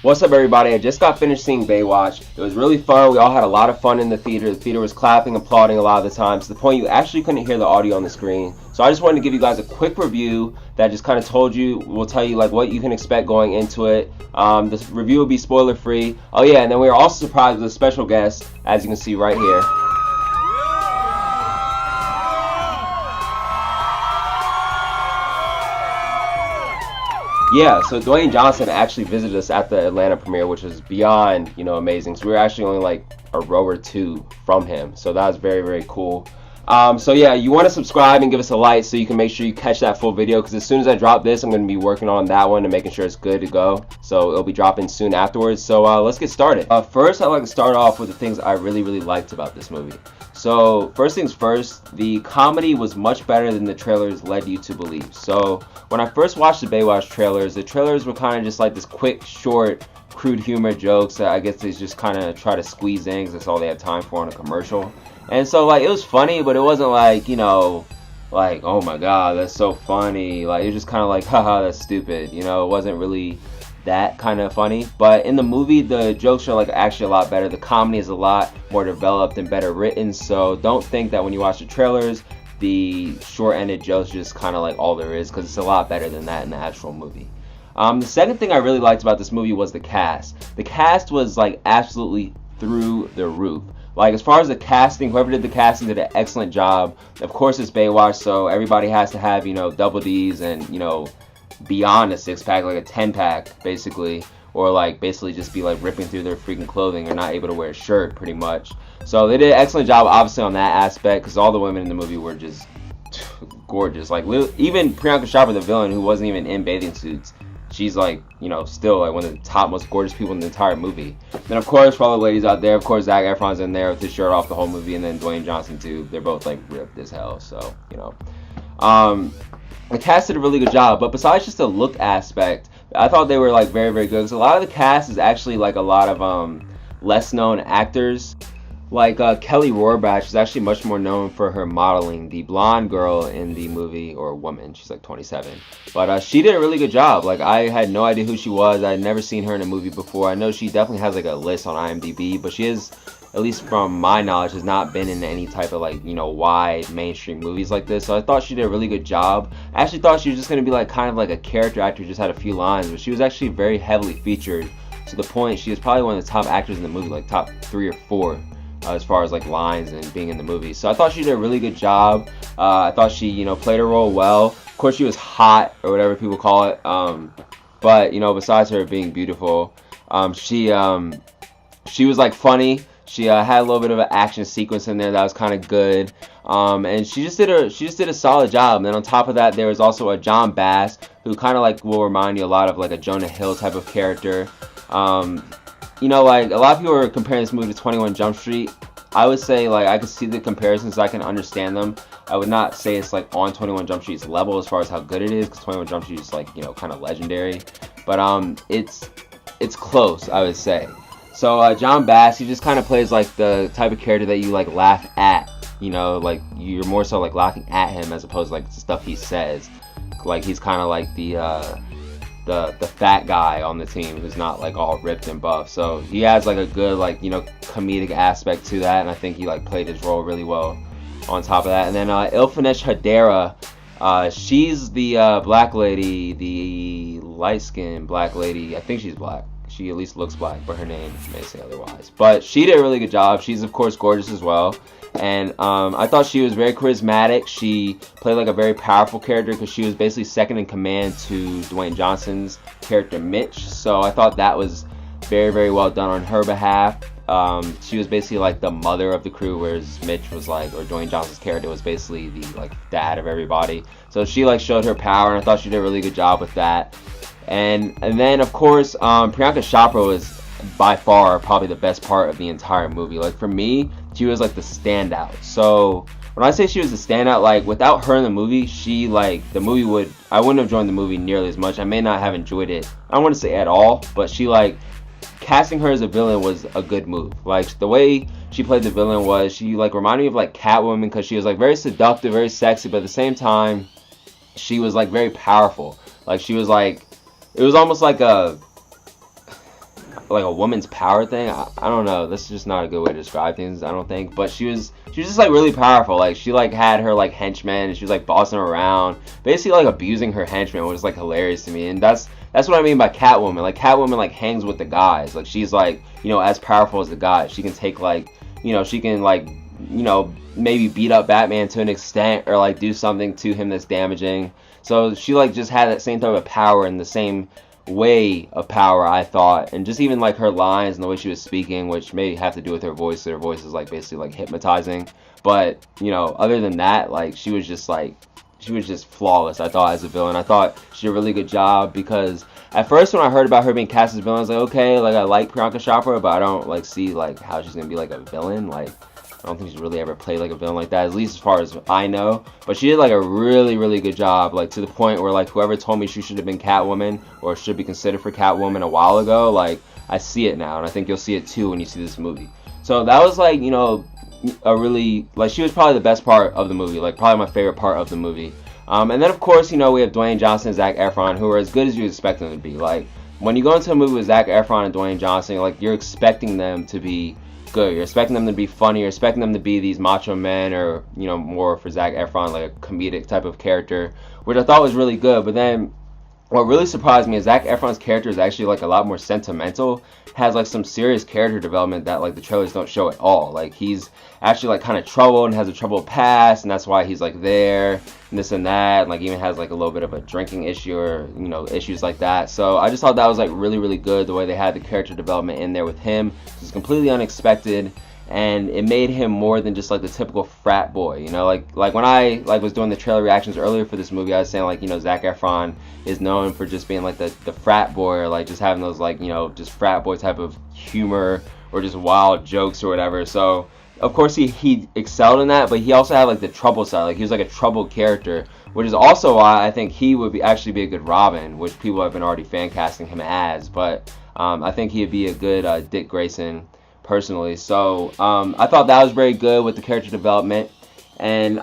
What's up, everybody? I just got finished seeing Baywatch. It was really fun. We all had a lot of fun in the theater. The theater was clapping, applauding a lot of the time, to the point you actually couldn't hear the audio on the screen. So I just wanted to give you guys a quick review that just kind of will tell you like what you can expect going into it. This review will be spoiler free. Oh yeah, and then we were also surprised with a special guest, as you can see right here. Yeah, so Dwayne Johnson actually visited us at the Atlanta premiere, which was beyond, amazing. So we were actually only like a row or two from him. So that was very, very cool. So yeah, you want to subscribe and give us a like so you can make sure you catch that full video, because as soon as I drop this, I'm going to be working on that one and making sure it's good to go. So it'll be dropping soon afterwards. So let's get started. First, I'd like to start off with the things I really, really liked about this movie. So first things first, the comedy was much better than the trailers led you to believe. So when I first watched the Baywatch trailers, the trailers were kind of just like this quick, short, crude humor jokes that I guess they just kind of try to squeeze in because that's all they had time for on a commercial. And so like it was funny, but it wasn't like, like, oh my god, that's so funny. Like it was just kind of like, haha, that's stupid. It wasn't really that kind of funny. But in the movie, the jokes are like actually a lot better. The comedy is a lot more developed and better written. So don't think that when you watch the trailers, the short-ended jokes just kind of like all there is, because it's a lot better than that in the actual movie. The second thing I really liked about this movie was the cast. The cast was like absolutely through the roof. Like as far as the casting, whoever did the casting did an excellent job. Of course it's Baywatch, so everybody has to have, double D's and, beyond a 6-pack, like a 10-pack basically, or like basically just be like ripping through their freaking clothing or not able to wear a shirt pretty much. So they did an excellent job obviously on that aspect, because all the women in the movie were just gorgeous. Like even Priyanka Chopra, the villain, who wasn't even in bathing suits, she's like, still like one of the top most gorgeous people in the entire movie. Then of course, for all the ladies out there, of course Zac Efron's in there with his shirt off the whole movie, and then Dwayne Johnson too. They're both like ripped as hell. So the cast did a really good job. But besides just the look aspect, I thought they were like very, very good. Because a lot of the cast is actually like a lot of less known actors. Like Kelly Rohrbach is actually much more known for her modeling. The blonde girl in the movie, or woman, she's like 27. But she did a really good job. Like I had no idea who she was. I had never seen her in a movie before. I know she definitely has like a list on IMDb, but she is, at least from my knowledge, has not been in any type of like, wide mainstream movies like this. So I thought she did a really good job. I actually thought she was just going to be like kind of like a character actor, just had a few lines, but she was actually very heavily featured, to the point she is probably one of the top actors in the movie, like top 3 or 4. As far as like lines and being in the movie. So I thought she did a really good job. I thought she, played her role well. Of course she was hot, or whatever people call it. But besides her being beautiful, she was like funny. She had a little bit of an action sequence in there that was kind of good. And she just did a solid job. And then on top of that, there was also a John Bass, who kind of like will remind you a lot of like a Jonah Hill type of character. Like a lot of people are comparing this movie to 21 Jump Street. I would say like I could see the comparisons, I can understand them. I would not say it's like on 21 Jump Street's level as far as how good it is, because 21 Jump Street is like, kind of legendary. But it's close, I would say. So John Bass, he just kind of plays like the type of character that you like laugh at. Like you're more so like laughing at him as opposed to like the stuff he says. Like he's kind of like the fat guy on the team who's not like all ripped and buff. So he has like a good like comedic aspect to that, and I think he like played his role really well on top of that. And then Ilfanesh Hadera, she's the black lady, the light-skinned black lady. I think she's black. She at least looks black, but her name may say otherwise. But she did a really good job. She's of course gorgeous as well. And I thought she was very charismatic. She played like a very powerful character, because she was basically second in command to Dwayne Johnson's character Mitch. So I thought that was very, very well done on her behalf. She was basically like the mother of the crew, whereas Mitch was like, or Dwayne Johnson's character was basically the like dad of everybody. So she like showed her power, and I thought she did a really good job with that. And then of course Priyanka Chopra was by far probably the best part of the entire movie. Like for me, she was like the standout. So when I say she was the standout, like without her in the movie, I wouldn't have joined the movie nearly as much. I may not have enjoyed it, I don't want to say at all, but she like casting her as a villain was a good move. Like the way she played the villain she like reminded me of like Catwoman, because she was like very seductive, very sexy, but at the same time she was like very powerful. Like she was like, it was almost like like a woman's power thing. I don't know. This is just not a good way to describe things, I don't think. But she was just like really powerful. Like she like had her like henchmen and she was like bossing them around, basically like abusing her henchmen, which is like hilarious to me. And that's what I mean by Catwoman. Like Catwoman like hangs with the guys. Like she's like, you know, as powerful as the guys. She can take like, you know, she can like, you know, maybe beat up Batman to an extent or like do something to him that's damaging. So she like just had that same type of power and the same way of power, I thought. And just even like her lines and the way she was speaking, which may have to do with her voice. Her voice is like basically like hypnotizing. But, you know, other than that, like she was just flawless, I thought, as a villain. I thought she did a really good job, because at first when I heard about her being cast as a villain, I was like, okay, like I like Priyanka Chopra, but I don't like see like how she's gonna be like a villain. Like I don't think she's really ever played like a villain like that, at least as far as I know. But she did like a really, really good job, like to the point where like whoever told me she should have been Catwoman or should be considered for Catwoman a while ago, like I see it now, and I think you'll see it too when you see this movie. So that was like, you know, a really, like she was probably the best part of the movie, like probably my favorite part of the movie. And then of course, you know, we have Dwayne Johnson and Zac Efron, who are as good as you expect them to be. Like when you go into a movie with Zac Efron and Dwayne Johnson, like you're expecting them to be good. You're expecting them to be funny. You're expecting them to be these macho men, or, you know, more for Zac Efron, like a comedic type of character, which I thought was really good. But then what really surprised me is Zac Efron's character is actually like a lot more sentimental, has like some serious character development that like the trailers don't show at all. Like he's actually like kind of troubled and has a troubled past, and that's why he's like there and this and that, and like even has like a little bit of a drinking issue, or, you know, issues like that. So I just thought that was like really, really good, the way they had the character development in there with him. It's completely unexpected, and it made him more than just like the typical frat boy, you know. Like when I like was doing the trailer reactions earlier for this movie, I was saying like, you know, Zac Efron is known for just being like the frat boy, or like just having those like, you know, just frat boy type of humor or just wild jokes or whatever. So of course he excelled in that, but he also had like the trouble side. Like he was like a troubled character, which is also why I think he would actually be a good Robin, which people have been already fan casting him as. But I think he'd be a good Dick Grayson personally. So I thought that was very good with the character development, and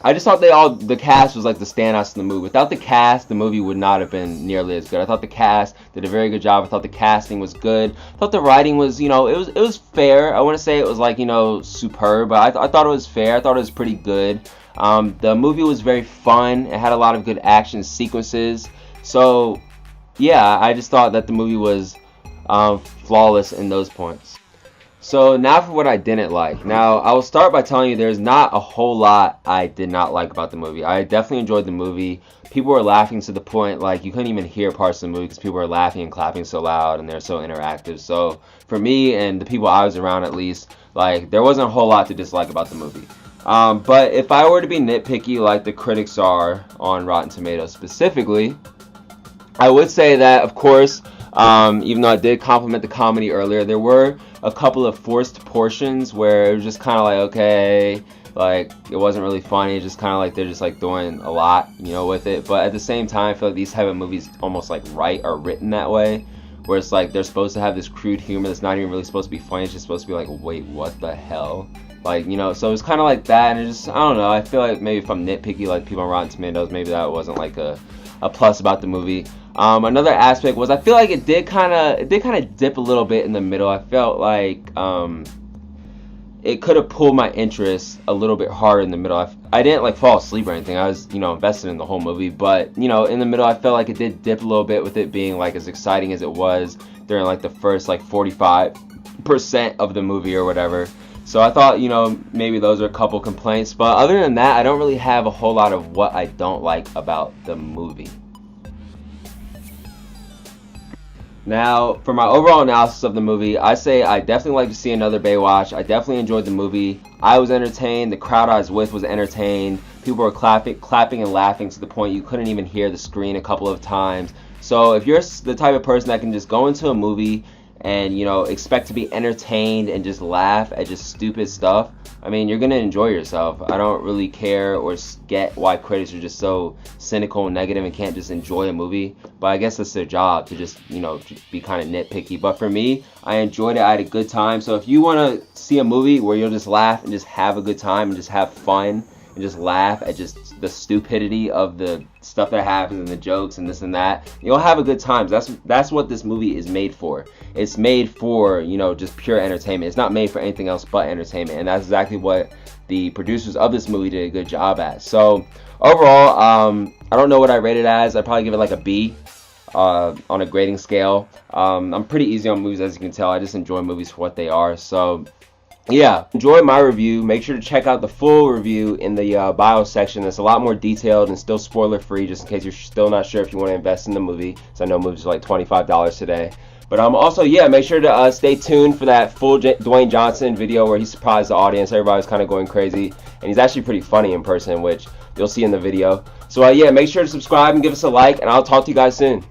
I just thought the cast was like the standouts in the movie. Without the cast, the movie would not have been nearly as good. I thought the cast did a very good job. I thought the casting was good. I thought the writing was, you know, it was fair. I want to say it was like, you know, superb, but I thought it was fair. I thought it was pretty good. The movie was very fun. It had a lot of good action sequences. So yeah, I just thought that the movie was flawless in those points. So now for what I didn't like. Now I will start by telling you there's not a whole lot I did not like about the movie. I definitely enjoyed the movie. People were laughing to the point like you couldn't even hear parts of the movie because people were laughing and clapping so loud, and they're so interactive. So for me and the people I was around, at least, like there wasn't a whole lot to dislike about the movie. But if I were to be nitpicky like the critics are on Rotten Tomatoes specifically, I would say that, of course, even though I did compliment the comedy earlier, there were a couple of forced portions where it was just kind of like, okay, like it wasn't really funny. It's just kind of like they're just like doing a lot, you know, with it. But at the same time, I feel like these type of movies almost like are written that way, where it's like they're supposed to have this crude humor that's not even really supposed to be funny. It's just supposed to be like, wait, what the hell? Like, you know, so it's kind of like that, and it just, I don't know. I feel like maybe if I'm nitpicky like people on Rotten Tomatoes, maybe that wasn't like a plus about the movie. Another aspect was I feel like it did kind of dip a little bit in the middle. I felt like it could have pulled my interest a little bit harder in the middle. I didn't like fall asleep or anything. I was, you know, invested in the whole movie, but, you know, in the middle I felt like it did dip a little bit, with it being like as exciting as it was during like the first like 45% of the movie or whatever. So I thought, you know, maybe those are a couple complaints, but other than that, I don't really have a whole lot of what I don't like about the movie. Now, for my overall analysis of the movie, I say I definitely like to see another Baywatch. I definitely enjoyed the movie. I was entertained. The crowd I was with was entertained. People were clapping and laughing to the point you couldn't even hear the screen a couple of times. So if you're the type of person that can just go into a movie and, you know, expect to be entertained and just laugh at just stupid stuff, I mean, you're going to enjoy yourself. I don't really care or get why critics are just so cynical and negative and can't just enjoy a movie. But I guess it's their job to just, you know, be kind of nitpicky. But for me, I enjoyed it. I had a good time. So if you want to see a movie where you'll just laugh and just have a good time and just have fun and just laugh at just the stupidity of the stuff that happens and the jokes and this and that, you'll have a good time. That's what this movie is made for. It's made for, you know, just pure entertainment. It's not made for anything else but entertainment, and that's exactly what the producers of this movie did a good job at. So overall, I don't know what I rate it as. I'd probably give it like a B on a grading scale. I'm pretty easy on movies, as you can tell. I just enjoy movies for what they are. So yeah, enjoy my review. Make sure to check out the full review in the bio section. It's a lot more detailed and still spoiler free, just in case you're still not sure if you want to invest in the movie. So I know movies are like $25 today. But also, yeah, make sure to stay tuned for that full Dwayne Johnson video where he surprised the audience. Everybody's kind of going crazy, and he's actually pretty funny in person, which you'll see in the video. So yeah, make sure to subscribe and give us a like, and I'll talk to you guys soon.